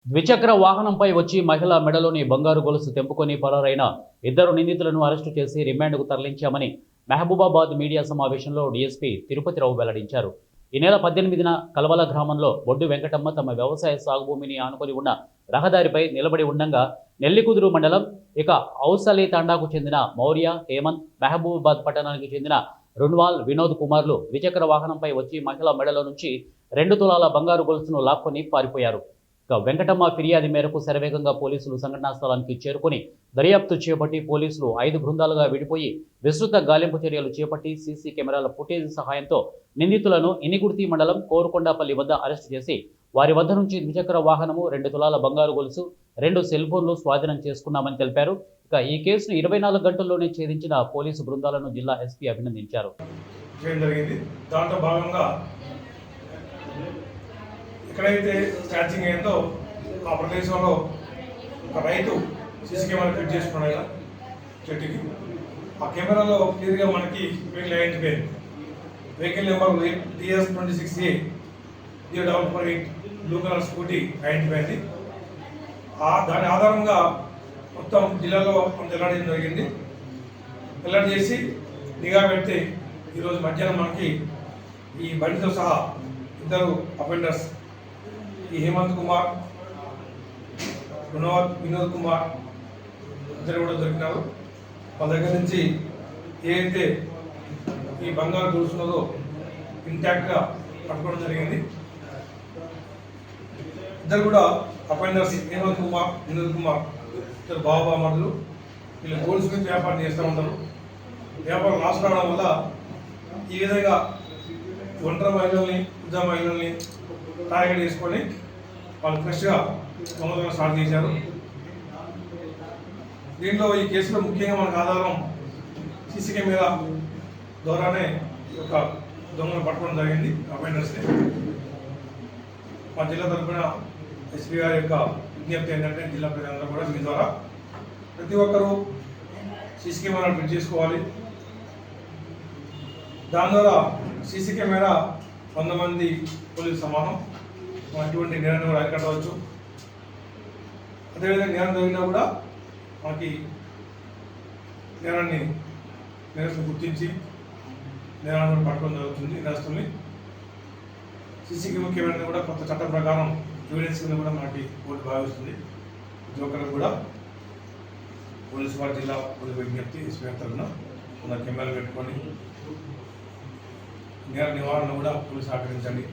ద్విచక్ర వాహనంపై వచ్చి మహిళ మెడలోని బంగారు గొలుసు తెంపుకొని పరారైన ఇద్దరు నిందితులను అరెస్టు చేసి రిమాండ్కు తరలించామని మహబూబాబాద్ మీడియా సమావేశంలో డీఎస్పీ తిరుపతిరావు వెల్లడించారు. ఈ నెల 18న కలవల గ్రామంలో బొడ్డు వెంకటమ్మ తమ వ్యవసాయ సాగు భూమిని ఆనుకొని ఉన్న రహదారిపై నిలబడి ఉండగా నెల్లికుదురు మండలం ఇక ఔసలి తాండాకు చెందిన మౌర్య, హేమంత్, మహబూబాబాద్ పట్టణానికి చెందిన రుణ్వాల్, వినోద్ కుమార్లు ద్విచక్ర వాహనంపై వచ్చి మహిళ మెడలో నుంచి 2 తులాల బంగారు గొలుసును లాక్కొని పారిపోయారు. వెంకటమ్మ ఫిర్యాదు మేరకు శరవేగంగా పోలీసులు సంఘటనా స్థలానికి చేరుకుని దర్యాప్తు చేపట్టి పోలీసులు 5 బృందాలుగా విడిపోయి విస్తృత గాలింపు చర్యలు చేపట్టి సీసీ కెమెరాల ఫుటేజ్ సహాయంతో నిందితులను ఇనిగుర్తి మండలం కోరుకొండపల్లి వద్ద అరెస్టు చేసి వారి వద్ద నుంచి ద్విచక్ర వాహనము, 2 తులాల బంగారు గొలుసు, 2 సెల్ ఫోన్లు స్వాధీనం చేసుకున్నామని తెలిపారు. ఈ కేసును 24 గంటల్లోనే ఛేదించిన పోలీసు బృందాలను జిల్లా ఎస్పీ అభినందించారు. ఎక్కడైతే స్టార్చింగ్ అయిందో ఆ ప్రదేశంలో ఒక రైతు సీసీ కెమెరా ఫిట్ చేసుకున్నాడు కదా చెట్టుకి. ఆ కెమెరాలో క్లియర్గా మనకి vehicle identified, vehicle number TS26A 044 blue colour scooty identify అయింది. దాని ఆధారంగా మొత్తం జిల్లాలో వెల్లడి జరిగింది. వెల్లడి చేసి నిఘా పెడితే ఈరోజు మధ్యాహ్నం మనకి ఈ బండితో సహా 2 అఫెండర్స్, ఈ హేమంత్ కుమార్, వినోద్ కుమార్ ఇద్దరు కూడా దొరికినారు. వాళ్ళ దగ్గర నుంచి ఏదైతే ఈ బంగారు గొలుసున్నదో ఇంటాక్ట్గా పట్టుకోవడం జరిగింది. ఇద్దరు కూడా అఫెండర్స్ హేమంత్ కుమార్, వినోద్ కుమార్ ఇద్దరు బాబామరులు. వీళ్ళు గోల్స్ మీద వ్యాపారం చేస్తూ ఉంటారు. వ్యాపారం లాస్ రావడం వల్ల ఈ విధంగా ఒంటరి మహిళల్ని, వృద్ధ మహిళల్ని టార్గెట్ చేసుకొని వాళ్ళు ఫ్రెష్గా దొంగతనం స్టార్ట్ చేశారు. దీంట్లో ఈ కేసులో ముఖ్యంగా మనకు ఆధారం సీసీ కెమెరా ద్వారానే ఒక దొంగను పట్టుకోవడం జరిగింది. అఫెండర్స్ని మా జిల్లా తరఫున ఎస్పీ గారి యొక్క విజ్ఞప్తి ఏంటంటే జిల్లా ప్రజలందరూ కూడా మీ ద్వారా ప్రతి ఒక్కరూ సీసీ కెమెరా ఫిట్ చేసుకోవాలి. దాని ద్వారా సీసీ కెమెరా 100 మంది పోలీసు సమానం. అటువంటి నేరాన్ని కూడా అరికట్టవచ్చు. అదేవిధంగా నేరం జరిగినా కూడా మనకి నేరాన్ని గుర్తించి నేరాన్ని కూడా పట్టుకోవడం జరుగుతుంది. నేరస్తుల్ని సీసీ కెమెరాని కూడా కొత్త చట్టం ప్రకారం ఎవిడెన్స్ కింద కూడా మనకి కోర్టు భావిస్తుంది. ప్రతి ఒక్కరికి కూడా పోలీసు వారి జిల్లా పోలీసు విజ్ఞప్తి ఎస్పీ తరఫున మన కెమెరాలు పెట్టుకొని నేర నివారణ కూడా పోలీసు సహకరించండి.